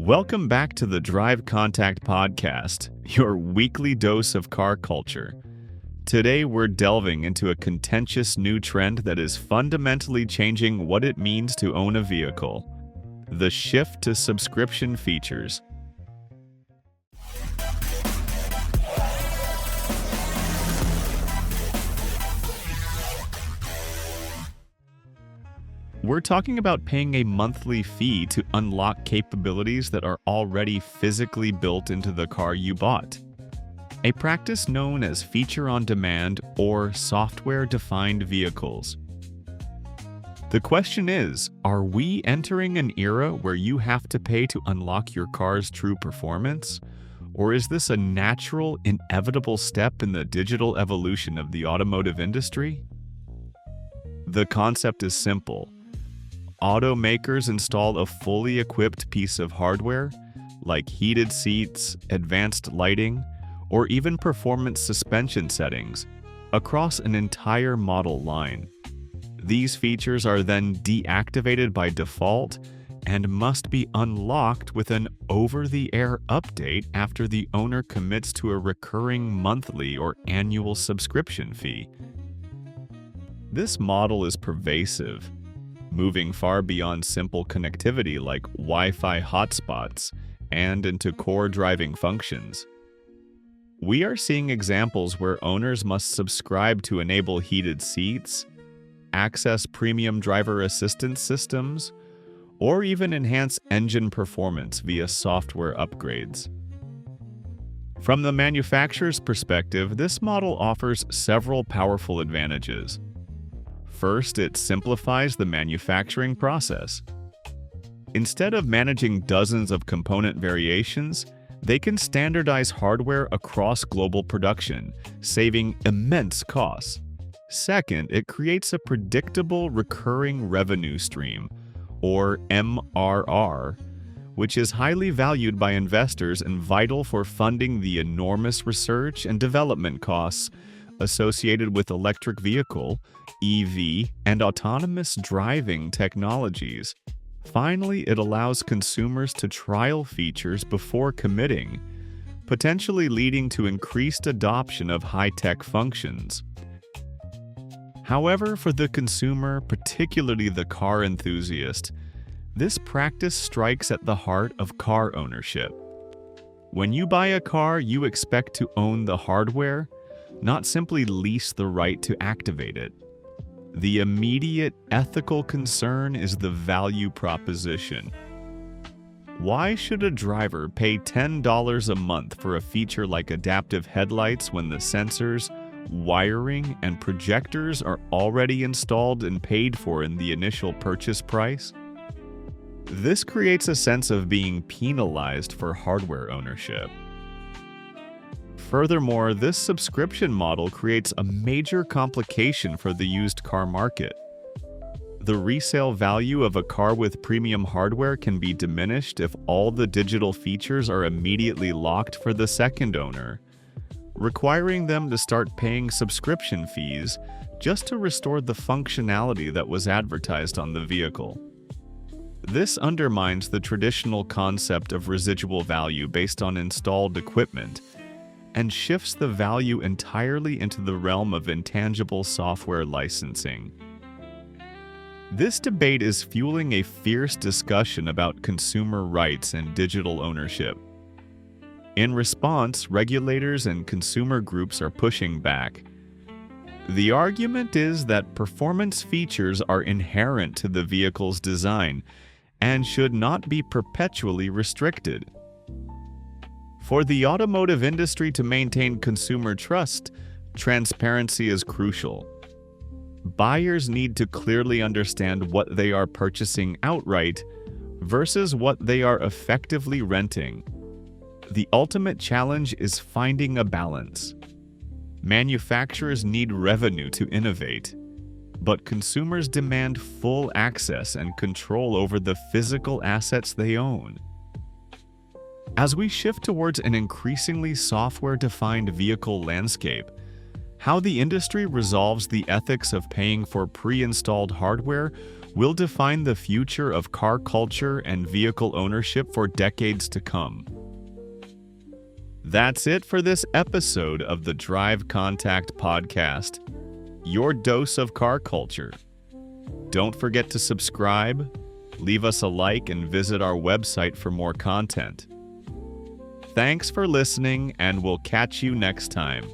Welcome back to the DriveContact Podcast, your weekly dose of car culture. Today we're delving into a contentious new trend that is fundamentally changing what it means to own a vehicle: the shift to subscription features. We're talking about paying a monthly fee to unlock capabilities that are already physically built into the car you bought. A practice known as feature on demand or software-defined vehicles. The question is, are we entering an era where you have to pay to unlock your car's true performance? Or is this a natural, inevitable step in the digital evolution of the automotive industry? The concept is simple. Automakers install a fully equipped piece of hardware, like heated seats, advanced lighting, or even performance suspension settings, across an entire model line. These features are then deactivated by default and must be unlocked with an over-the-air update after the owner commits to a recurring monthly or annual subscription fee. This model is pervasive, moving far beyond simple connectivity like Wi-Fi hotspots and into core driving functions. We are seeing examples where owners must subscribe to enable heated seats, access premium driver assistance systems, or even enhance engine performance via software upgrades. From the manufacturer's perspective, this model offers several powerful advantages. First, it simplifies the manufacturing process. Instead of managing dozens of component variations, they can standardize hardware across global production, saving immense costs. Second, it creates a predictable recurring revenue stream, or MRR, which is highly valued by investors and vital for funding the enormous research and development costs associated with electric vehicle, EV, and autonomous driving technologies. Finally, it allows consumers to trial features before committing, potentially leading to increased adoption of high-tech functions. However, for the consumer, particularly the car enthusiast, this practice strikes at the heart of car ownership. When you buy a car, you expect to own the hardware, not simply lease the right to activate it. The immediate ethical concern is the value proposition. Why should a driver pay $10 a month for a feature like adaptive headlights when the sensors, wiring, and projectors are already installed and paid for in the initial purchase price? This creates a sense of being penalized for hardware ownership. Furthermore, this subscription model creates a major complication for the used car market. The resale value of a car with premium hardware can be diminished if all the digital features are immediately locked for the second owner, requiring them to start paying subscription fees just to restore the functionality that was advertised on the vehicle. This undermines the traditional concept of residual value based on installed equipment, and shifts the value entirely into the realm of intangible software licensing. This debate is fueling a fierce discussion about consumer rights and digital ownership. In response, regulators and consumer groups are pushing back. The argument is that performance features are inherent to the vehicle's design and should not be perpetually restricted. For the automotive industry to maintain consumer trust, transparency is crucial. Buyers need to clearly understand what they are purchasing outright versus what they are effectively renting. The ultimate challenge is finding a balance. Manufacturers need revenue to innovate, but consumers demand full access and control over the physical assets they own. As we shift towards an increasingly software-defined vehicle landscape, how the industry resolves the ethics of paying for pre-installed hardware will define the future of car culture and vehicle ownership for decades to come. That's it for this episode of the DriveContact Podcast, your dose of car culture. Don't forget to subscribe, leave us a like, and visit our website for more content. Thanks for listening, and we'll catch you next time.